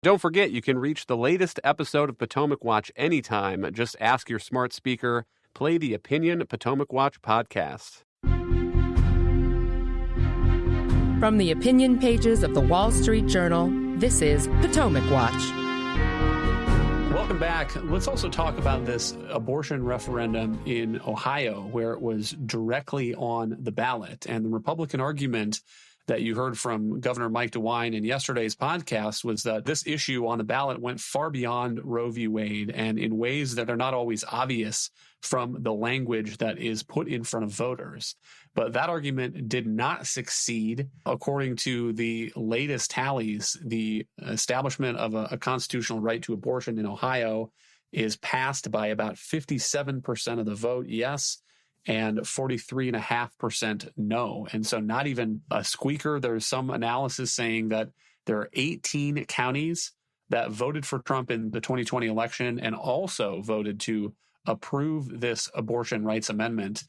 Don't forget, you can reach the latest episode of Potomac Watch anytime. Just ask your smart speaker, play the Opinion Potomac Watch podcast. From the opinion pages of the Wall Street Journal, this is Potomac Watch. Welcome back. Let's also talk about this abortion referendum in Ohio, where it was directly on the ballot. And the Republican argument that you heard from Governor Mike DeWine in yesterday's podcast was that this issue on the ballot went far beyond Roe v. Wade and in ways that are not always obvious from the language that is put in front of voters. But that argument did not succeed. According to the latest tallies, the establishment of a constitutional right to abortion in Ohio is passed by about 57% of the vote yes, and 43.5% no. And so not even a squeaker. There's some analysis saying that there are 18 counties that voted for Trump in the 2020 election and also voted to approve this abortion rights amendment.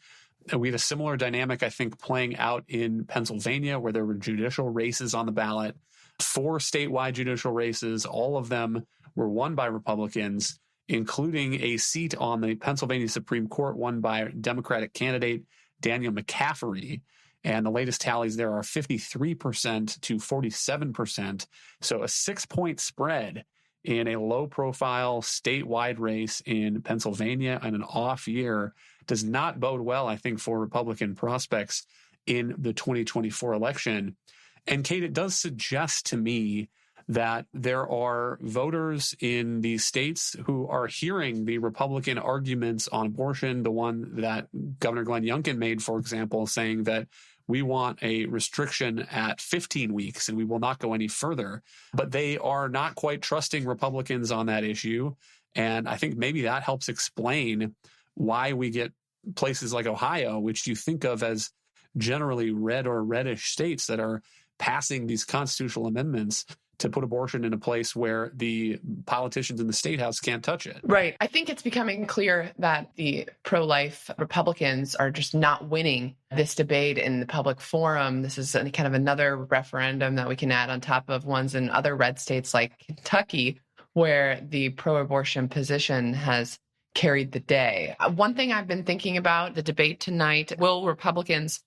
And we had a similar dynamic, I think, playing out in Pennsylvania, where there were judicial races on the ballot, 4 statewide judicial races. All of them were won by Republicans, including a seat on the Pennsylvania Supreme Court won by Democratic candidate Daniel McCaffery. And the latest tallies there are 53% to 47%. So a 6-point spread in a low-profile statewide race in Pennsylvania and an off year does not bode well, I think, for Republican prospects in the 2024 election. And Kate, it does suggest to me that there are voters in these states who are hearing the Republican arguments on abortion, the one that Governor Glenn Youngkin made, for example, saying that we want a restriction at 15 weeks and we will not go any further. But they are not quite trusting Republicans on that issue. And I think maybe that helps explain why we get places like Ohio, which you think of as generally red or reddish states that are passing these constitutional amendments to put abortion in a place where the politicians in the state house can't touch it. Right. I think it's becoming clear that the pro-life Republicans are just not winning this debate in the public forum. This is kind of another referendum that we can add on top of ones in other red states like Kentucky, where the pro-abortion position has carried the day. One thing I've been thinking about the debate tonight, will Republicans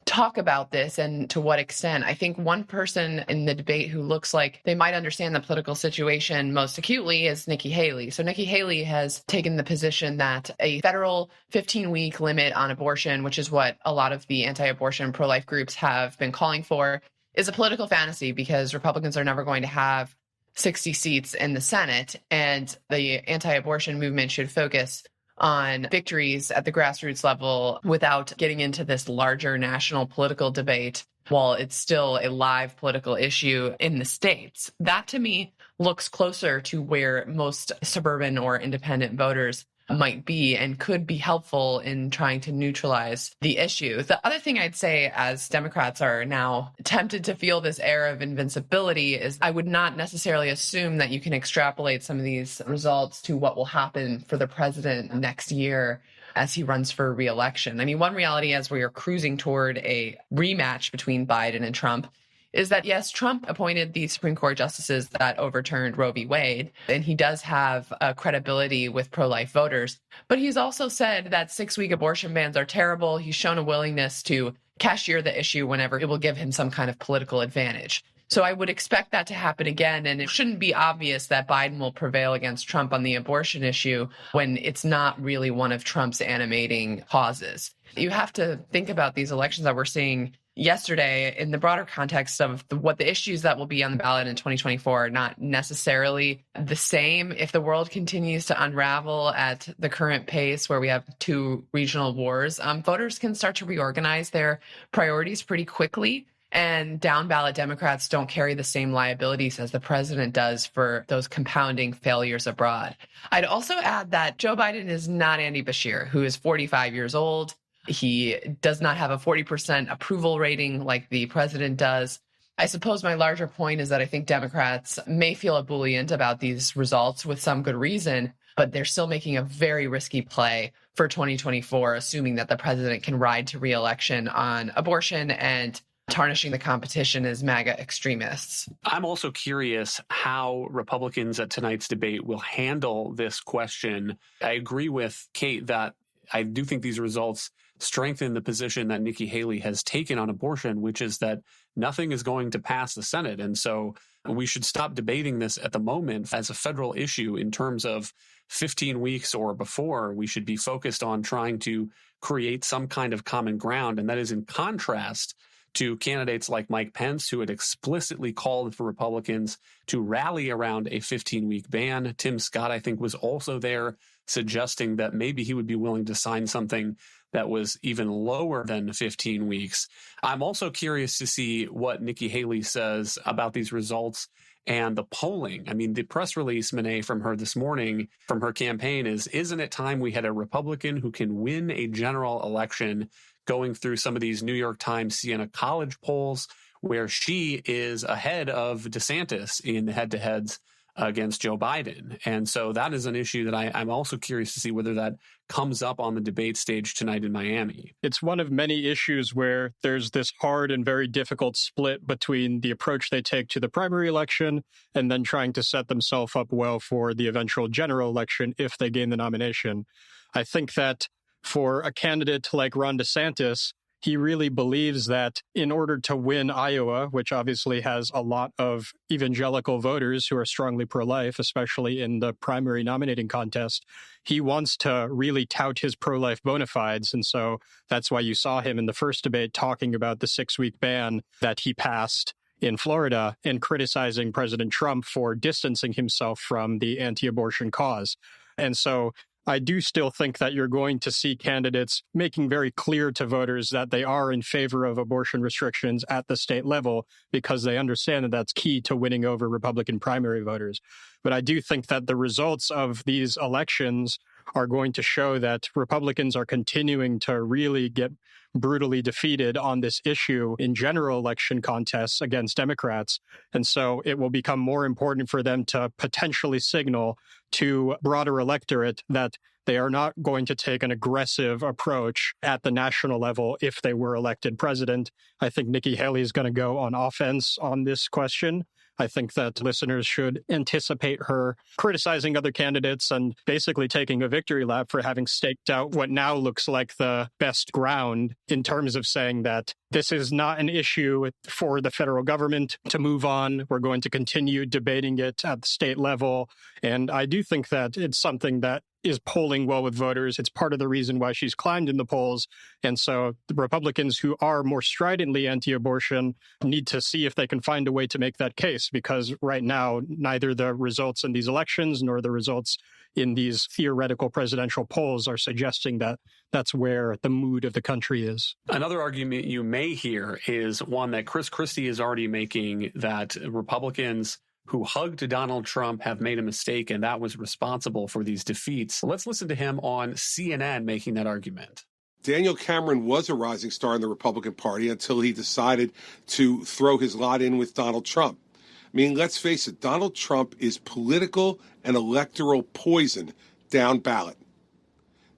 talk about this and to what extent? I think one person in the debate who looks like they might understand the political situation most acutely is Nikki Haley. So Nikki Haley has taken the position that a federal 15-week limit on abortion, which is what a lot of the anti-abortion pro-life groups have been calling for, is a political fantasy because Republicans are never going to have 60 seats in the Senate, and the anti-abortion movement should focus on victories at the grassroots level without getting into this larger national political debate while it's still a live political issue in the states. That, to me, looks closer to where most suburban or independent voters might be and could be helpful in trying to neutralize the issue. The other thing I'd say, as Democrats are now tempted to feel this air of invincibility, is I would not necessarily assume that you can extrapolate some of these results to what will happen for the president next year as he runs for re-election. I mean, one reality as we are cruising toward a rematch between Biden and Trump is that, yes, Trump appointed the Supreme Court justices that overturned Roe v. Wade, and he does have credibility with pro-life voters. But he's also said that 6-week abortion bans are terrible. He's shown a willingness to cashier the issue whenever it will give him some kind of political advantage. So I would expect that to happen again, and it shouldn't be obvious that Biden will prevail against Trump on the abortion issue when it's not really one of Trump's animating causes. You have to think about these elections that we're seeing yesterday in the broader context of what the issues that will be on the ballot in 2024 are not necessarily the same. If the world continues to unravel at the current pace where we have 2 regional wars, voters can start to reorganize their priorities pretty quickly. And down ballot Democrats don't carry the same liabilities as the president does for those compounding failures abroad. I'd also add that Joe Biden is not Andy Beshear, who is 45 years old. He does not have a 40% approval rating like the president does. I suppose my larger point is that I think Democrats may feel ebullient about these results with some good reason, but they're still making a very risky play for 2024, assuming that the president can ride to re-election on abortion and tarnishing the competition as MAGA extremists. I'm also curious how Republicans at tonight's debate will handle this question. I agree with Kate that I do think these results strengthen the position that Nikki Haley has taken on abortion, which is that nothing is going to pass the Senate. And so we should stop debating this at the moment as a federal issue in terms of 15 weeks or before. We should be focused on trying to create some kind of common ground. And that is in contrast to candidates like Mike Pence, who had explicitly called for Republicans to rally around a 15-week ban. Tim Scott, I think, was also there suggesting that maybe he would be willing to sign something that was even lower than 15 weeks. I'm also curious to see what Nikki Haley says about these results and the polling. I mean, the press release, Monet, from her this morning, from her campaign is, isn't it time we had a Republican who can win a general election, going through some of these New York Times Siena College polls where she is ahead of DeSantis in the head-to-heads against Joe Biden. And so that is an issue that I'm also curious to see whether that comes up on the debate stage tonight in Miami. It's one of many issues where there's this hard and very difficult split between the approach they take to the primary election and then trying to set themselves up well for the eventual general election if they gain the nomination. I think that for a candidate like Ron DeSantis, he really believes that in order to win Iowa, which obviously has a lot of evangelical voters who are strongly pro-life, especially in the primary nominating contest, he wants to really tout his pro-life bona fides. And so that's why you saw him in the first debate talking about the 6-week ban that he passed in Florida and criticizing President Trump for distancing himself from the anti-abortion cause. And so I do still think that you're going to see candidates making very clear to voters that they are in favor of abortion restrictions at the state level because they understand that that's key to winning over Republican primary voters. But I do think that the results of these elections are going to show that Republicans are continuing to really get brutally defeated on this issue in general election contests against Democrats. And so it will become more important for them to potentially signal to broader electorate that they are not going to take an aggressive approach at the national level if they were elected president. I think Nikki Haley is going to go on offense on this question. I think that listeners should anticipate her criticizing other candidates and basically taking a victory lap for having staked out what now looks like the best ground in terms of saying that this is not an issue for the federal government to move on. We're going to continue debating it at the state level. And I do think that it's something that is polling well with voters. It's part of the reason why she's climbed in the polls. And so the Republicans who are more stridently anti-abortion need to see if they can find a way to make that case, because right now, neither the results in these elections nor the results in these theoretical presidential polls are suggesting that that's where the mood of the country is. Another argument you may hear is one that Chris Christie is already making, that Republicans who hugged Donald Trump have made a mistake, and that was responsible for these defeats. Let's listen to him on CNN making that argument. Daniel Cameron was a rising star in the Republican Party until he decided to throw his lot in with Donald Trump. I mean, let's face it, Donald Trump is political and electoral poison down ballot.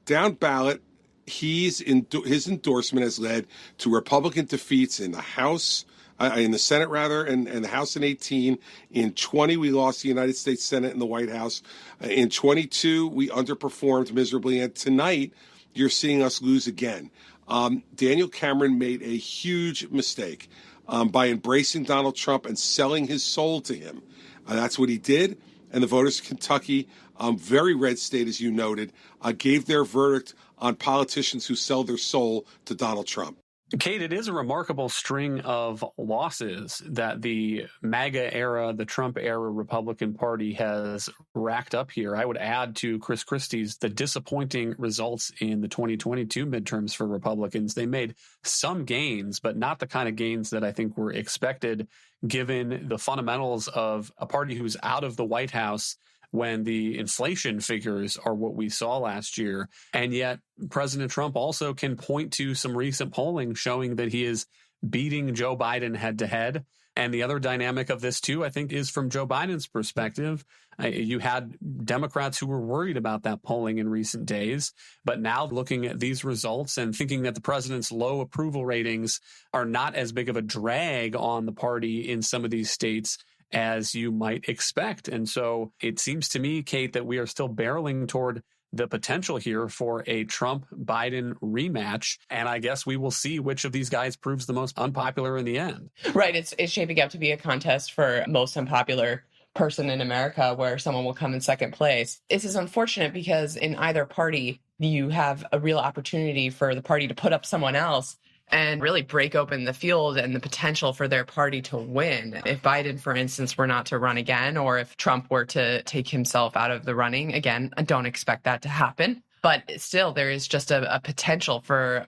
Down ballot, his endorsement has led to Republican defeats in the House, in the Senate, and the House in 18. In 20, we lost the United States Senate and the White House. In 22, we underperformed miserably. And tonight, you're seeing us lose again. Daniel Cameron made a huge mistake by embracing Donald Trump and selling his soul to him. That's what he did. And the voters of Kentucky, very red state, as you noted, gave their verdict on politicians who sell their soul to Donald Trump. Kate, it is a remarkable string of losses that the MAGA era, the Trump era Republican Party has racked up here. I would add to Chris Christie's the disappointing results in the 2022 midterms for Republicans. They made some gains, but not the kind of gains that I think were expected given the fundamentals of a party who's out of the White House when the inflation figures are what we saw last year. And yet President Trump also can point to some recent polling showing that he is beating Joe Biden head to head. And the other dynamic of this, too, I think, is from Joe Biden's perspective. You had Democrats who were worried about that polling in recent days, but now looking at these results and thinking that the president's low approval ratings are not as big of a drag on the party in some of these states as you might expect. And so it seems to me, Kate, that we are still barreling toward the potential here for a Trump-Biden rematch. And I guess we will see which of these guys proves the most unpopular in the end. Right. It's shaping up to be a contest for most unpopular person in America, where someone will come in second place. This is unfortunate because in either party, you have a real opportunity for the party to put up someone else and really break open the field and the potential for their party to win. If Biden, for instance, were not to run again, or if Trump were to take himself out of the running again, I don't expect that to happen. But still, there is just a potential for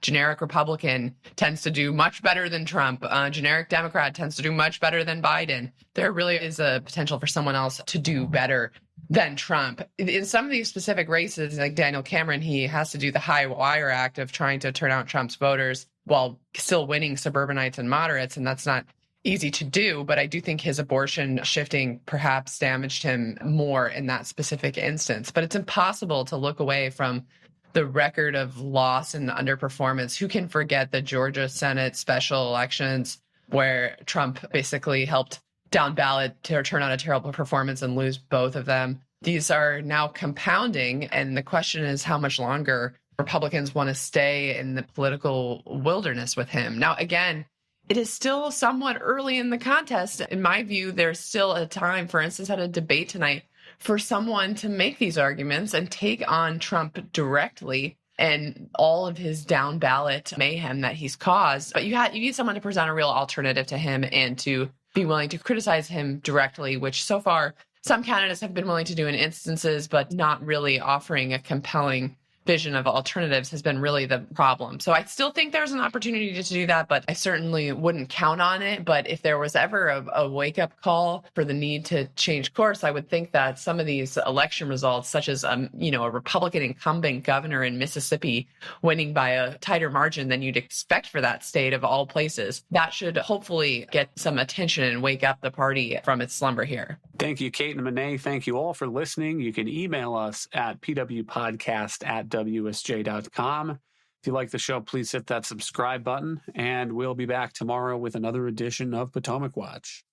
generic Republican tends to do much better than Trump. Generic Democrat tends to do much better than Biden. There really is a potential for someone else to do better than Trump. In some of these specific races, like Daniel Cameron, he has to do the high wire act of trying to turn out Trump's voters while still winning suburbanites and moderates, and that's not easy to do. But I do think his abortion shifting perhaps damaged him more in that specific instance. But it's impossible to look away from the record of loss and underperformance. Who can forget the Georgia Senate special elections where Trump basically helped down ballot to turn out a terrible performance and lose both of them? These are now compounding, and the question is how much longer Republicans want to stay in the political wilderness with him. Now, again, it is still somewhat early in the contest. In my view, there's still a time, for instance, at a debate tonight, for someone to make these arguments and take on Trump directly and all of his down ballot mayhem that he's caused. But you need someone to present a real alternative to him and to be willing to criticize him directly, which so far some candidates have been willing to do in instances, but not really offering a compelling vision of alternatives has been really the problem. So I still think there's an opportunity to do that, but I certainly wouldn't count on it. But if there was ever a wake-up call for the need to change course, I would think that some of these election results, such as a Republican incumbent governor in Mississippi winning by a tighter margin than you'd expect for that state of all places, that should hopefully get some attention and wake up the party from its slumber here. Thank you, Kate and Monet. Thank you all for listening. You can email us at pwpodcast@wsj.com. If you like the show, please hit that subscribe button, and we'll be back tomorrow with another edition of Potomac Watch.